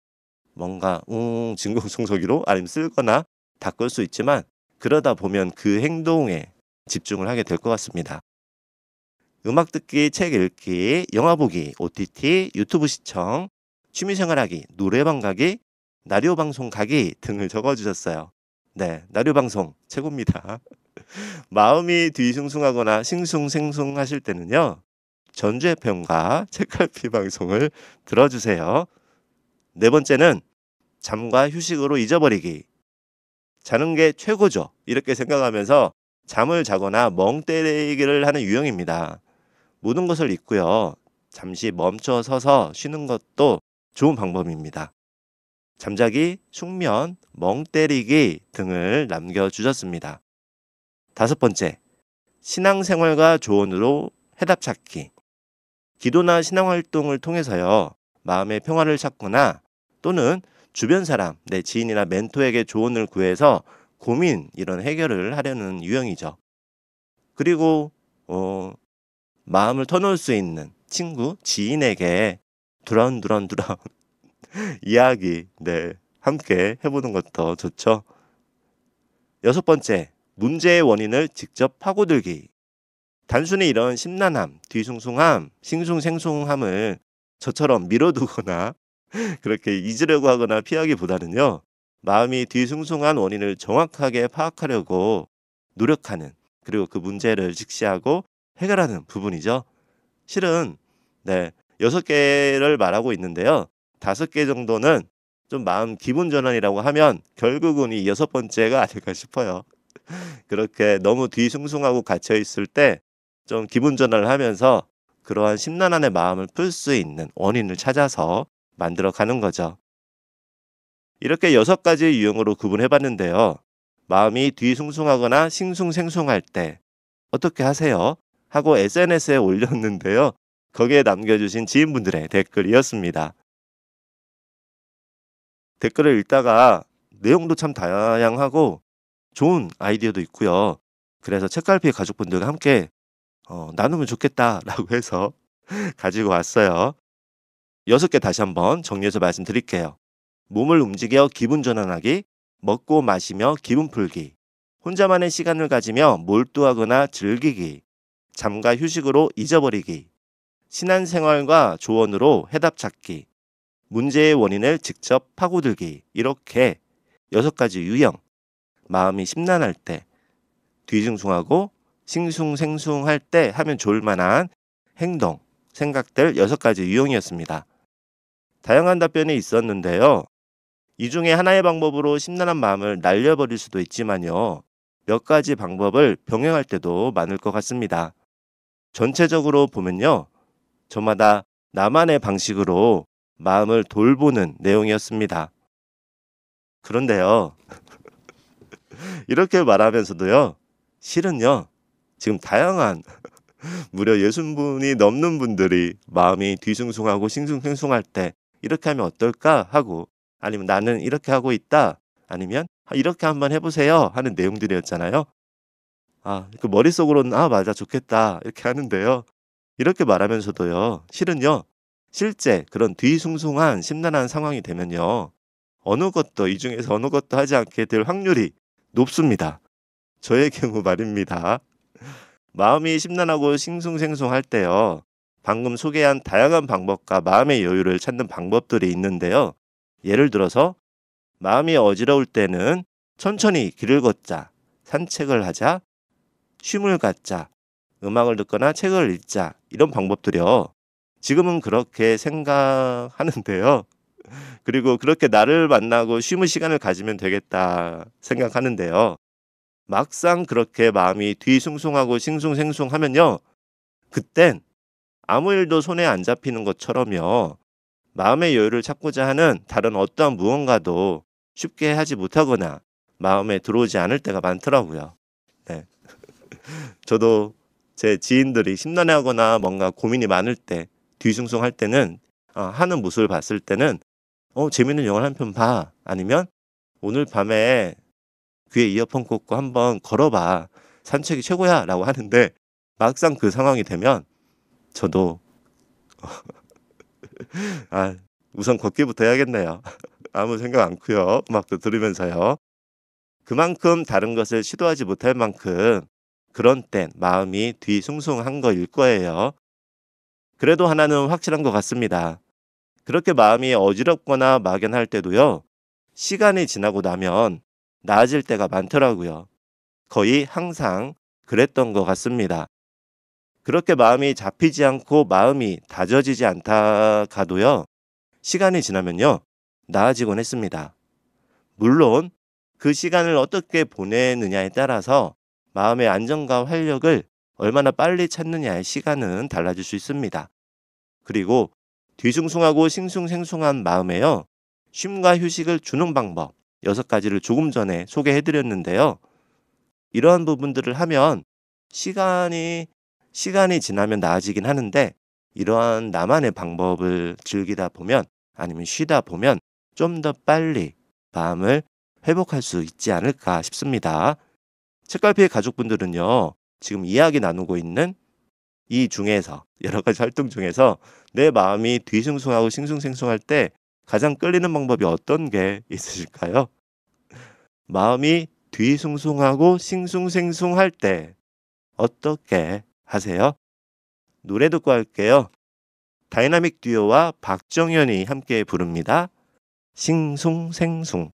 뭔가 진공청소기로 아니면 쓸거나 닦을 수 있지만 그러다 보면 그 행동에 집중을 하게 될 것 같습니다. 음악 듣기, 책 읽기, 영화 보기, OTT, 유튜브 시청, 취미생활하기, 노래방 가기, 라디오 방송 가기 등을 적어주셨어요. 네, 라디오 방송 최고입니다. 마음이 뒤숭숭하거나 싱숭생숭 하실 때는요. 전주 FM과 책갈피 방송을 들어주세요. 네 번째는 잠과 휴식으로 잊어버리기. 자는 게 최고죠. 이렇게 생각하면서 잠을 자거나 멍 때리기를 하는 유형입니다. 모든 것을 잊고요. 잠시 멈춰 서서 쉬는 것도 좋은 방법입니다. 잠자기, 숙면, 멍 때리기 등을 남겨주셨습니다. 다섯 번째, 신앙생활과 조언으로 해답 찾기. 기도나 신앙활동을 통해서요. 마음의 평화를 찾거나 또는 주변 사람, 내 지인이나 멘토에게 조언을 구해서 고민 이런 해결을 하려는 유형이죠. 그리고 마음을 터놓을 수 있는 친구, 지인에게 두런두런 이야기 함께 해보는 것도 좋죠. 여섯 번째, 문제의 원인을 직접 파고들기. 단순히 이런 심란함, 뒤숭숭함, 싱숭생숭함을 저처럼 밀어두거나 그렇게 잊으려고 하거나 피하기보다는요. 마음이 뒤숭숭한 원인을 정확하게 파악하려고 노력하는, 그리고 그 문제를 직시하고 해결하는 부분이죠. 실은 6개를 말하고 있는데요. 5개 정도는 좀 마음 기분 전환이라고 하면 결국은 이 6번째가 아닐까 싶어요. 그렇게 너무 뒤숭숭하고 갇혀 있을 때 좀 기분 전환을 하면서 그러한 심란함의 마음을 풀 수 있는 원인을 찾아서 만들어 가는 거죠. 이렇게 6가지 유형으로 구분해 봤는데요. 마음이 뒤숭숭하거나 싱숭생숭할 때 어떻게 하세요? 하고 SNS에 올렸는데요. 거기에 남겨주신 지인분들의 댓글이었습니다. 댓글을 읽다가 내용도 참 다양하고 좋은 아이디어도 있고요. 그래서 책갈피 가족분들과 함께 나누면 좋겠다라고 해서 가지고 왔어요. 6개 다시 한번 정리해서 말씀드릴게요. 몸을 움직여 기분 전환하기, 먹고 마시며 기분 풀기, 혼자만의 시간을 가지며 몰두하거나 즐기기, 잠과 휴식으로 잊어버리기, 신앙생활과 조언으로 해답 찾기, 문제의 원인을 직접 파고들기. 이렇게 6가지 유형, 마음이 심란할 때, 뒤숭숭하고 싱숭생숭할 때 하면 좋을 만한 행동, 생각들 6가지 유형이었습니다. 다양한 답변이 있었는데요. 이 중에 하나의 방법으로 심란한 마음을 날려버릴 수도 있지만요. 몇 가지 방법을 병행할 때도 많을 것 같습니다. 전체적으로 보면요. 저마다 나만의 방식으로 마음을 돌보는 내용이었습니다. 그런데요. 이렇게 말하면서도요. 실은요. 지금 다양한 무려 60분이 넘는 분들이 마음이 뒤숭숭하고 싱숭생숭할 때 이렇게 하면 어떨까 하고, 아니면 나는 이렇게 하고 있다, 아니면 이렇게 한번 해보세요 하는 내용들이었잖아요. 그 머릿속으로는 맞아 좋겠다 이렇게 하는데요. 이렇게 말하면서도요. 실은요. 실제 그런 뒤숭숭한 심란한 상황이 되면요. 이 중에서 어느 것도 하지 않게 될 확률이 높습니다. 저의 경우 말입니다. 마음이 심란하고 싱숭생숭할 때요. 방금 소개한 다양한 방법과 마음의 여유를 찾는 방법들이 있는데요. 예를 들어서 마음이 어지러울 때는 천천히 길을 걷자, 산책을 하자, 쉼을 갖자, 음악을 듣거나 책을 읽자, 이런 방법들이요. 지금은 그렇게 생각하는데요. 그리고 그렇게 나를 만나고 쉼의 시간을 가지면 되겠다 생각하는데요. 막상 그렇게 마음이 뒤숭숭하고 싱숭생숭하면요. 그땐 아무 일도 손에 안 잡히는 것처럼요. 마음의 여유를 찾고자 하는 다른 어떠한 무언가도 쉽게 하지 못하거나 마음에 들어오지 않을 때가 많더라고요. 네. 저도 제 지인들이 심란해하거나 뭔가 고민이 많을 때, 뒤숭숭할 때는 하는 모습을 봤을 때는 재밌는 영화 한 편 봐, 아니면 오늘 밤에 귀에 이어폰 꽂고 한번 걸어봐, 산책이 최고야 라고 하는데, 막상 그 상황이 되면 저도 우선 걷기부터 해야겠네요. 아무 생각 않고요. 음악도 들으면서요. 그만큼 다른 것을 시도하지 못할 만큼 그런 땐 마음이 뒤숭숭한 거일 거예요. 그래도 하나는 확실한 것 같습니다. 그렇게 마음이 어지럽거나 막연할 때도요. 시간이 지나고 나면 나아질 때가 많더라고요. 거의 항상 그랬던 것 같습니다. 그렇게 마음이 잡히지 않고 마음이 다져지지 않다 가도요. 시간이 지나면요. 나아지곤 했습니다. 물론 그 시간을 어떻게 보내느냐에 따라서 마음의 안정과 활력을 얼마나 빨리 찾느냐의 시간은 달라질 수 있습니다. 그리고 뒤숭숭하고 싱숭생숭한 마음에요. 쉼과 휴식을 주는 방법 6가지를 조금 전에 소개해드렸는데요. 이러한 부분들을 하면 시간이 지나면 나아지긴 하는데, 이러한 나만의 방법을 즐기다 보면, 아니면 쉬다 보면 좀 더 빨리 마음을 회복할 수 있지 않을까 싶습니다. 책갈피의 가족분들은요. 지금 이야기 나누고 있는 이 중에서, 여러 가지 활동 중에서 내 마음이 뒤숭숭하고 싱숭생숭할 때 가장 끌리는 방법이 어떤 게 있으실까요? 마음이 뒤숭숭하고 싱숭생숭할 때 어떻게 하세요? 노래 듣고 할게요. 다이나믹 듀오와 박정현이 함께 부릅니다. 싱숭생숭.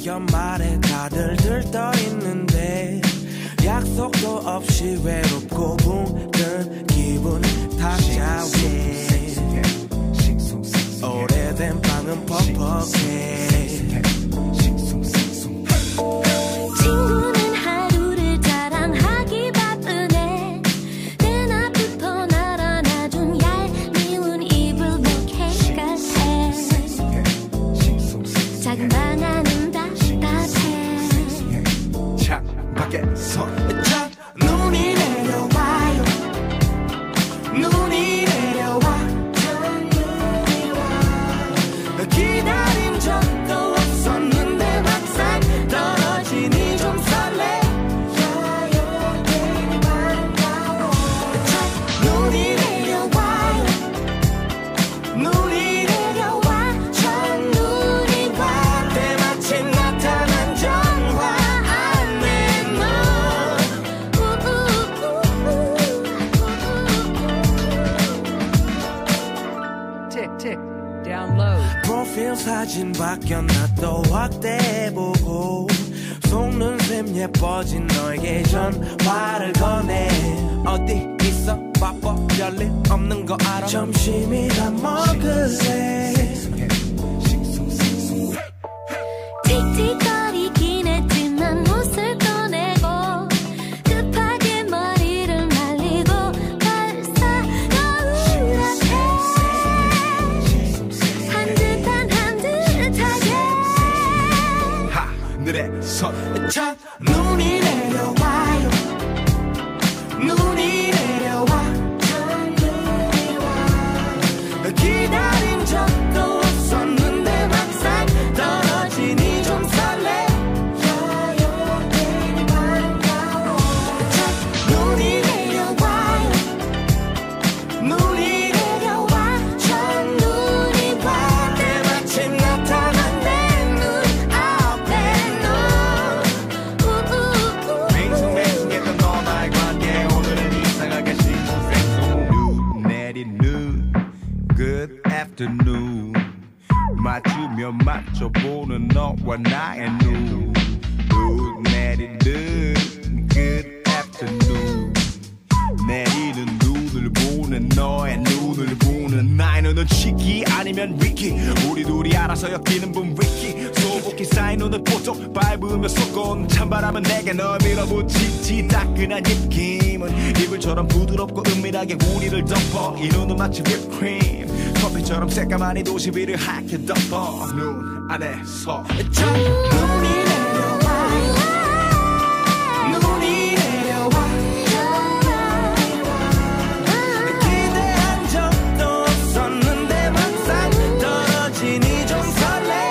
연말에 다들 들떠있는데 약속도 없이 외롭고 붕든 기분 탁자위에 오래된 방은 퍽퍽해. 친구는 하루를 자랑하기 바쁘네. 내 앞부터 날아놔둔 얄미운 이불 목해 같아. 작은 방 안은 밖에서 눈이 내려와요. 눈이 내려와. 기다린 적도 없었는데 막상 떨어지니 좀 설레. 눈이 내려와요. 눈이 내려와. 첫눈이 와. 때마침 나타난 정화. 프로필 사진 바뀌었나 또 확대해보고 속눈썹 예뻐진 너에게 전화를 거네. 어디 있어 있어 바빠 별일 없는 거 알아 점심이나 먹을래 틱틱거리긴 했지만 옷을 꺼내고 급하게 머리를 말리고 벌써 거울 앞에 한듯하게 하늘에서 첫 눈이 내려와요 눈이 내려와 기다린 적도 없었는데 막상 떨어지니 좀 설레 첫 눈이 내려와요 눈이 내려와 첫눈이 와 때마침 나타난 내 눈 앞에 너 맹숭맹숭했던 너 나의 관계 오늘은 이상하게 싱숭생숭 눈 내린 눈 Good afternoon 맞추며 맞춰보는 너와 나의 눈 내린 눈 Good afternoon 내리는 눈을 보는 너의 눈을 보는 나의 눈은 치기 아니면 위키 우리 둘이 알아서 엮이는 분 위키 소복히 쌓인 눈을 포토 밟으며 쏟고 찬바람은 내게 널 밀어붙이지 따끈한 입김은 이불처럼 부드럽고 은밀하게 우리를 덮어 이 눈은 마치 휘프크림 커피처럼 새까만 이 도시 위를 하얗게 덮어 눈 안에서 첫 눈이 내려와요 눈이 내려와 기대한 적도 없었는데 막상 떨어지니 좀 설레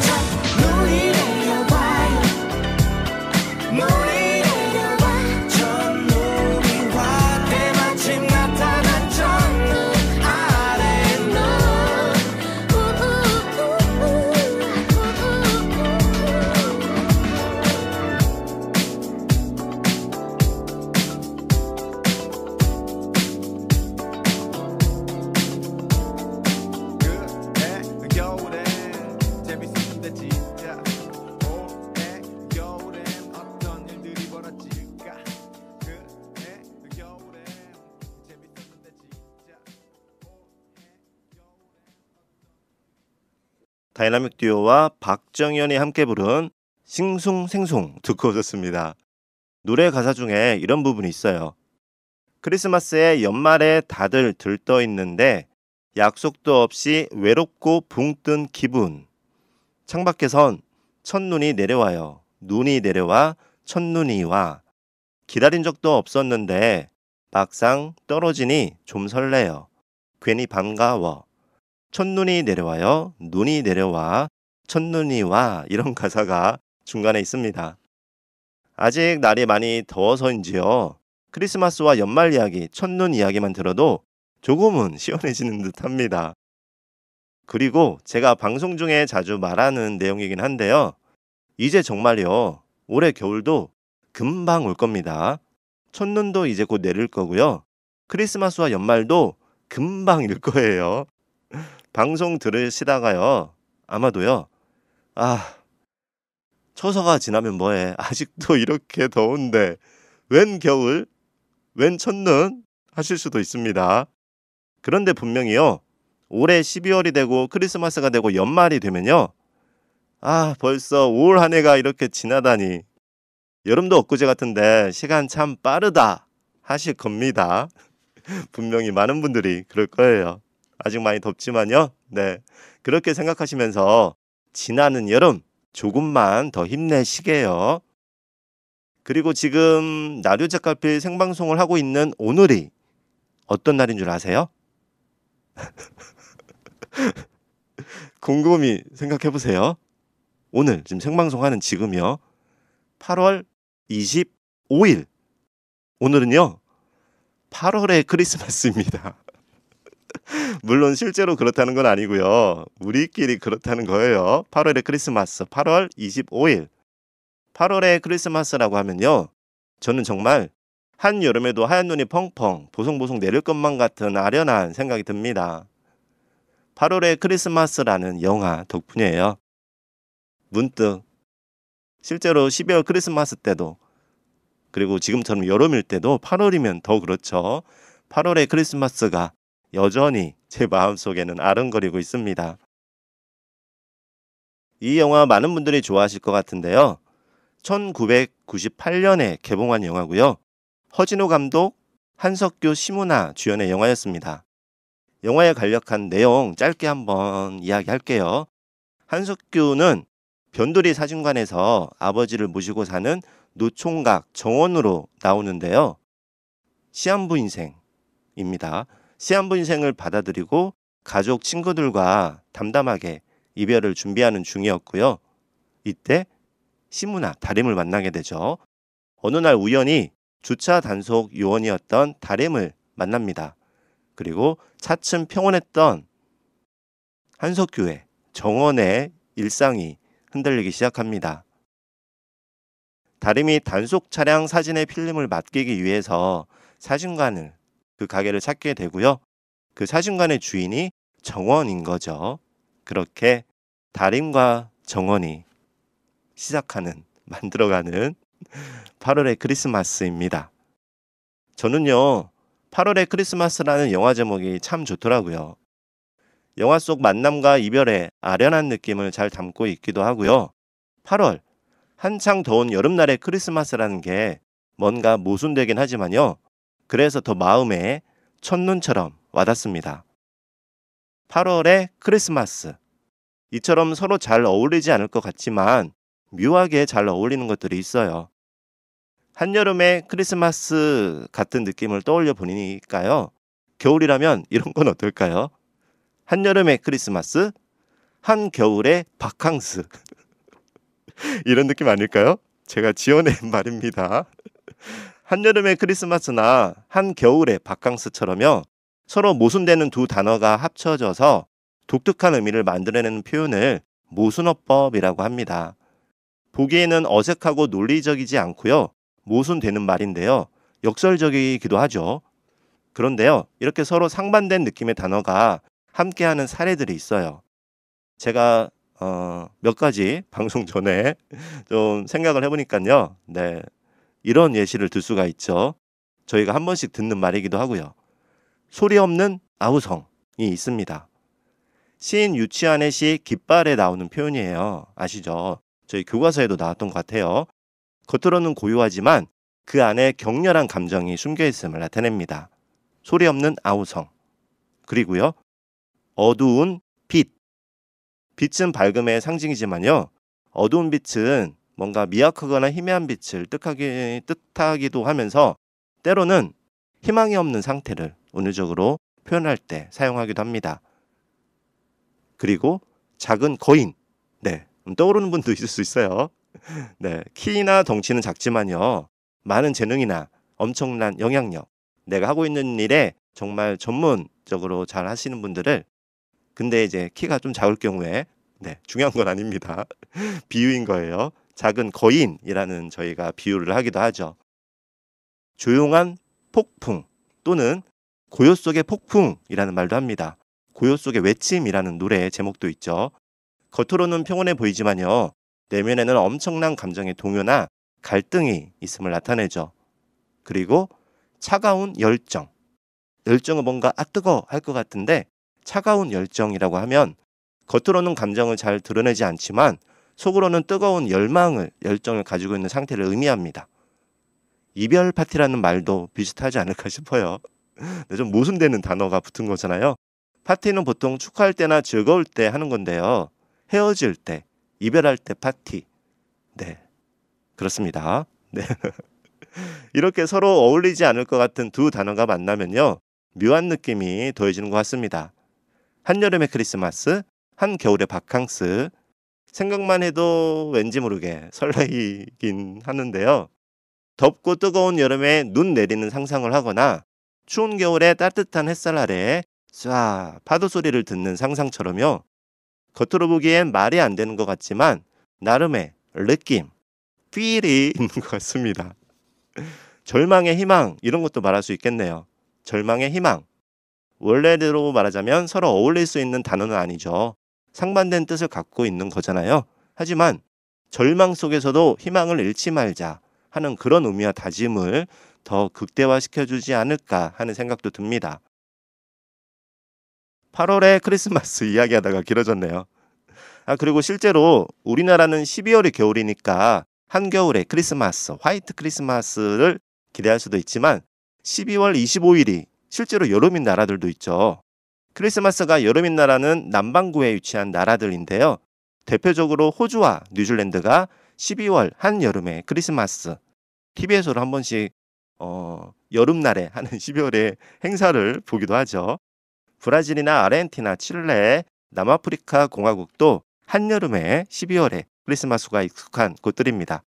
첫 눈이 내려와요 눈이 내려와 첫눈이 와 때마침 나타난 첫눈 아래 너 그해 겨울엔 재밌었는데 진짜 올해 겨울엔 어떤 일들이 벌어질까 그해 겨울엔 재밌었는데 진짜 다이나믹 듀오와 박정현이 함께 부른 싱숭생숭 듣고 오셨습니다. 노래 가사 중에 이런 부분이 있어요. 크리스마스에 연말에 다들 들떠 있는데 약속도 없이 외롭고 붕 뜬 기분. 창밖에선 첫눈이 내려와요. 눈이 내려와 첫눈이 와. 기다린 적도 없었는데 막상 떨어지니 좀 설레요. 괜히 반가워. 첫눈이 내려와요. 눈이 내려와. 첫눈이 와. 이런 가사가 중간에 있습니다. 아직 날이 많이 더워서인지요. 크리스마스와 연말 이야기, 첫눈 이야기만 들어도 조금은 시원해지는 듯 합니다. 그리고 제가 방송 중에 자주 말하는 내용이긴 한데요. 이제 정말요. 올해 겨울도 금방 올 겁니다. 첫눈도 이제 곧 내릴 거고요. 크리스마스와 연말도 금방일 거예요. 방송 들으시다가요. 아마도요. 처서가 지나면 뭐해. 아직도 이렇게 더운데 웬 겨울? 웬 첫눈? 하실 수도 있습니다. 그런데 분명히요. 올해 12월이 되고 크리스마스가 되고 연말이 되면요. 벌써 올 한 해가 이렇게 지나다니. 여름도 엊그제 같은데 시간 참 빠르다 하실 겁니다. 분명히 많은 분들이 그럴 거예요. 아직 많이 덥지만요. 네, 그렇게 생각하시면서 지나는 여름 조금만 더 힘내시게요. 그리고 지금 라디오 책갈피 생방송을 하고 있는 오늘이 어떤 날인 줄 아세요? 곰곰이 생각해보세요. 오늘 지금 생방송하는 지금이요. 8월 25일. 오늘은요. 8월의 크리스마스입니다. 물론 실제로 그렇다는 건 아니고요. 우리끼리 그렇다는 거예요. 8월의 크리스마스. 8월 25일. 8월의 크리스마스라고 하면요. 저는 정말 한여름에도 하얀 눈이 펑펑 보송보송 내릴 것만 같은 아련한 생각이 듭니다. 8월의 크리스마스라는 영화 덕분이에요. 문득 실제로 12월 크리스마스 때도 그리고 지금처럼 여름일 때도 8월이면 더 그렇죠. 8월의 크리스마스가 여전히 제 마음속에는 아른거리고 있습니다. 이 영화 많은 분들이 좋아하실 것 같은데요. 1998년에 개봉한 영화고요. 허진호 감독, 한석규, 심은하 주연의 영화였습니다. 영화에 간략한 내용 짧게 한번 이야기할게요. 한석규는 변두리 사진관에서 아버지를 모시고 사는 노총각 정원으로 나오는데요. 시한부 인생입니다. 시한부 인생을 받아들이고 가족 친구들과 담담하게 이별을 준비하는 중이었고요. 이때 심은하 다림을 만나게 되죠. 어느 날 우연히 주차 단속 요원이었던 다림을 만납니다. 그리고 차츰 평온했던 한석규의 정원의 일상이 흔들리기 시작합니다. 다림이 단속 차량 사진의 필름을 맡기기 위해서 사진관을 그 가게를 찾게 되고요. 그 사진관의 주인이 정원인 거죠. 그렇게 다림과 정원이 시작하는 만들어가는 8월의 크리스마스입니다. 저는요 8월의 크리스마스라는 영화 제목이 참 좋더라고요. 영화 속 만남과 이별의 아련한 느낌을 잘 담고 있기도 하고요. 8월 한창 더운 여름날의 크리스마스라는 게 뭔가 모순되긴 하지만요. 그래서 더 마음에 첫눈처럼 와닿습니다. 8월의 크리스마스. 이처럼 서로 잘 어울리지 않을 것 같지만 묘하게 잘 어울리는 것들이 있어요. 한여름의 크리스마스 같은 느낌을 떠올려 보니까요. 겨울이라면 이런 건 어떨까요? 한여름의 크리스마스, 한겨울의 바캉스. 이런 느낌 아닐까요? 제가 지어낸 말입니다. 한여름의 크리스마스나 한겨울의 바캉스처럼요. 서로 모순되는 두 단어가 합쳐져서 독특한 의미를 만들어내는 표현을 모순어법이라고 합니다. 보기에는 어색하고 논리적이지 않고요. 모순되는 말인데요. 역설적이기도 하죠. 그런데요. 이렇게 서로 상반된 느낌의 단어가 함께하는 사례들이 있어요. 제가 몇 가지 방송 전에 좀 생각을 해보니까요. 네, 이런 예시를 들 수가 있죠. 저희가 한 번씩 듣는 말이기도 하고요. 소리 없는 아우성이 있습니다. 시인 유치한의 시 깃발에 나오는 표현이에요. 아시죠? 저희 교과서에도 나왔던 것 같아요. 겉으로는 고요하지만 그 안에 격렬한 감정이 숨겨있음을 나타냅니다. 소리 없는 아우성. 그리고요. 어두운 빛. 빛은 밝음의 상징이지만요. 어두운 빛은 뭔가 미약하거나 희미한 빛을 뜻하기도 하면서 때로는 희망이 없는 상태를 은유적으로 표현할 때 사용하기도 합니다. 그리고 작은 거인. 네, 떠오르는 분도 있을 수 있어요. 네, 키나 덩치는 작지만요. 많은 재능이나 엄청난 영향력. 내가 하고 있는 일에 정말 전문적으로 잘 하시는 분들을 근데 이제 키가 좀 작을 경우에 네, 중요한 건 아닙니다. 비유인 거예요. 작은 거인이라는 저희가 비유를 하기도 하죠. 조용한 폭풍 또는 고요 속의 폭풍이라는 말도 합니다. 고요 속의 외침이라는 노래의 제목도 있죠. 겉으로는 평온해 보이지만요. 내면에는 엄청난 감정의 동요나 갈등이 있음을 나타내죠. 그리고 차가운 열정. 열정은 뭔가 뜨거 할 것 같은데 차가운 열정이라고 하면 겉으로는 감정을 잘 드러내지 않지만 속으로는 뜨거운 열정을 가지고 있는 상태를 의미합니다. 이별 파티라는 말도 비슷하지 않을까 싶어요. 좀 모순되는 단어가 붙은 거잖아요. 파티는 보통 축하할 때나 즐거울 때 하는 건데요. 헤어질 때, 이별할 때 파티. 네, 그렇습니다. 네. 이렇게 서로 어울리지 않을 것 같은 두 단어가 만나면요. 묘한 느낌이 더해지는 것 같습니다. 한여름의 크리스마스, 한겨울의 바캉스. 생각만 해도 왠지 모르게 설레이긴 하는데요. 덥고 뜨거운 여름에 눈 내리는 상상을 하거나 추운 겨울에 따뜻한 햇살 아래에 쏴 파도 소리를 듣는 상상처럼요. 겉으로 보기엔 말이 안 되는 것 같지만 나름의 느낌, 필이 있는 것 같습니다. 절망의 희망 이런 것도 말할 수 있겠네요. 절망의 희망. 원래대로 말하자면 서로 어울릴 수 있는 단어는 아니죠. 상반된 뜻을 갖고 있는 거잖아요. 하지만 절망 속에서도 희망을 잃지 말자. 하는 그런 의미와 다짐을 더 극대화시켜주지 않을까 하는 생각도 듭니다. 8월에 크리스마스 이야기하다가 길어졌네요. 그리고 실제로 우리나라는 12월이 겨울이니까 한겨울에 크리스마스, 화이트 크리스마스를 기대할 수도 있지만 12월 25일이 실제로 여름인 나라들도 있죠. 크리스마스가 여름인 나라는 남반구에 위치한 나라들인데요. 대표적으로 호주와 뉴질랜드가 12월 한여름에 크리스마스, TV에서도 한 번씩 여름날에 하는 12월에 행사를 보기도 하죠. 브라질이나 아르헨티나, 칠레, 남아프리카 공화국도 한여름에 12월에 크리스마스가 익숙한 곳들입니다.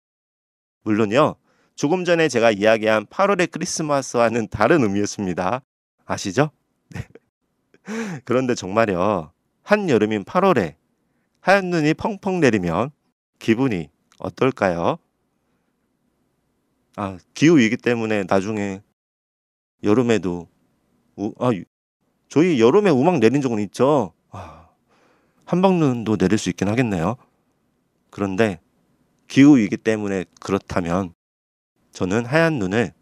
물론요, 조금 전에 제가 이야기한 8월의 크리스마스와는 다른 의미였습니다. 아시죠? 네. 그런데 정말요, 한여름인 8월에 하얀 눈이 펑펑 내리면 기분이 어떨까요? 기후위기 때문에 나중에 여름에도 저희 여름에 우막 내린 적은 있죠. 한방눈도 내릴 수 있긴 하겠네요. 그런데 기후위기 때문에 그렇다면 저는 하얀 눈을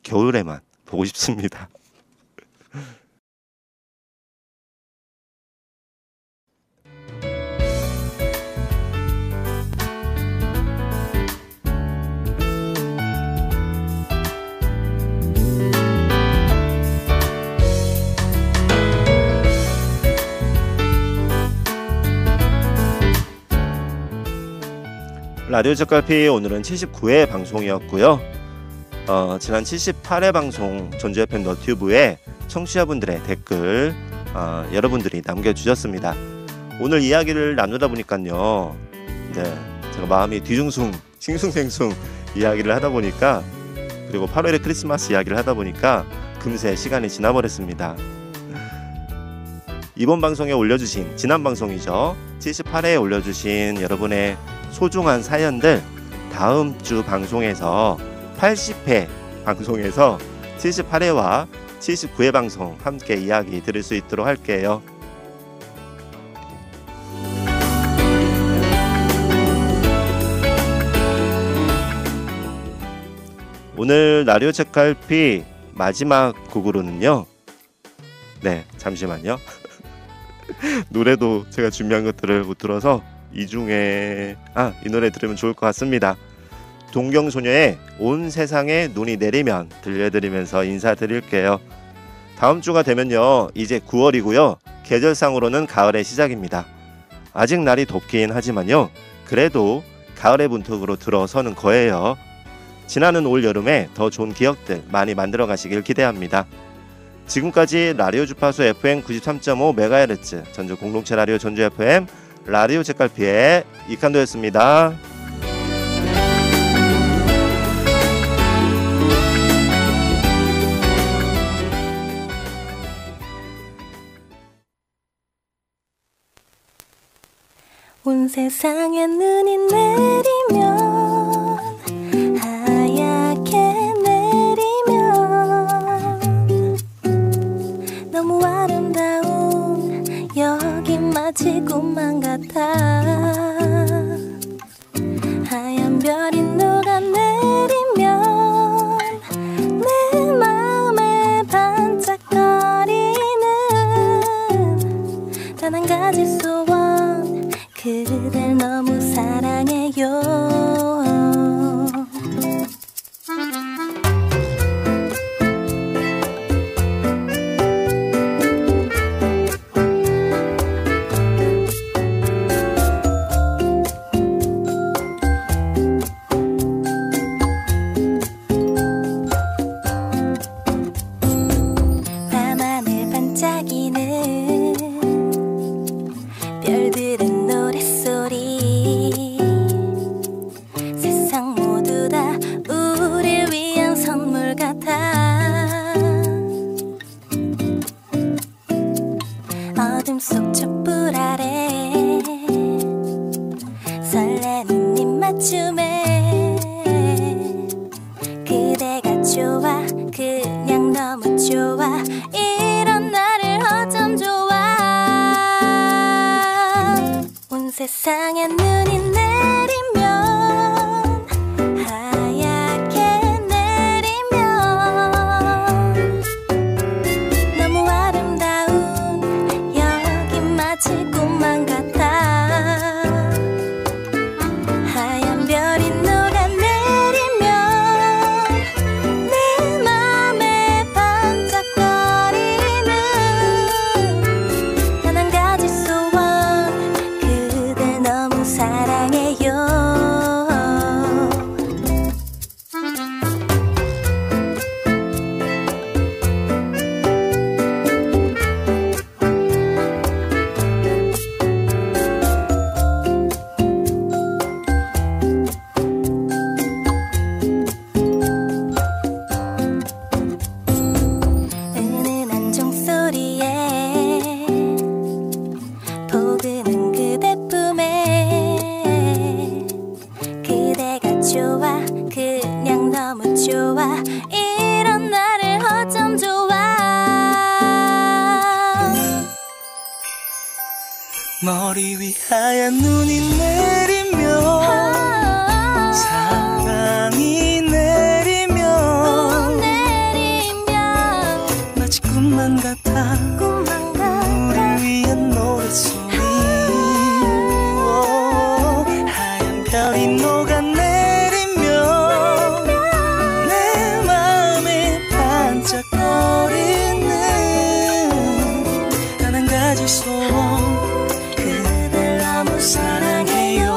겨울에만 보고 싶습니다. 라디오 책갈피 오늘은 79회 방송이었고요. 지난 78회 방송 전주 FM 너튜브에 청취자분들의 댓글 여러분들이 남겨주셨습니다. 오늘 이야기를 나누다 보니까요, 제가 마음이 싱숭생숭 이야기를 하다 보니까, 그리고 8월의 크리스마스 이야기를 하다 보니까 금세 시간이 지나버렸습니다. 이번 방송에 올려주신, 지난 방송이죠, 78회에 올려주신 여러분의 소중한 사연들 다음 주 방송에서 80회 방송에서 78회와 79회 방송 함께 이야기 들을 수 있도록 할게요. 오늘 라디오 책갈피 마지막 곡으로는요, 잠시만요. 노래도 제가 준비한 것들을 못 들어서 이 중에 이 노래 들으면 좋을 것 같습니다. 동경소녀의 온 세상에 눈이 내리면 들려드리면서 인사드릴게요. 다음 주가 되면요, 이제 9월이고요. 계절상으로는 가을의 시작입니다. 아직 날이 덥긴 하지만요, 그래도 가을의 문턱으로 들어서는 거예요. 지나는 올 여름에 더 좋은 기억들 많이 만들어 가시길 기대합니다. 지금까지 라디오 주파수 FM 93.5MHz 전주 공동체 라디오 전주 FM 라디오 책갈피의 이칸도였습니다. 온 세상에 눈이 내리면 하얗게 내리면 너무 아름다운 여기 마치 꿈만 같아. 하얀 별이 녹아내리면 내 마음에 반짝거리는 단 한 가지 소원, 그댈 너무 사랑해요. 밤하늘 반짝이는 별들은 노랫소리, 세상 모두 다 우릴 위한 선물 같아. 어둠 속 촛불 아래 설레는 입맞춤에 그대가 좋아, 그냥 너무 좋아, 이런 나를 어쩜 좋아. 온 세상에 눈이 내리면 하얗게 마치 꿈만 같아. 하얀 별이 녹아내리면 내 맘에 반짝거리는 단 한 가지 소원, 그댈 너무 사랑해요. 은은한 종소리에 포근한 그대 품에 그대가 좋아, 그냥 너무 좋아. 이런 나를 어쩜 좋아. 머리 위 하얀 눈이 내리면 사랑이 내리면 마치 꿈만 같아. 우리 위한 노랫소리. 하얀 별이 녹아내리면 내 맘에 반짝거리는 단 한 가지 소원, 그댈 너무 사랑해요.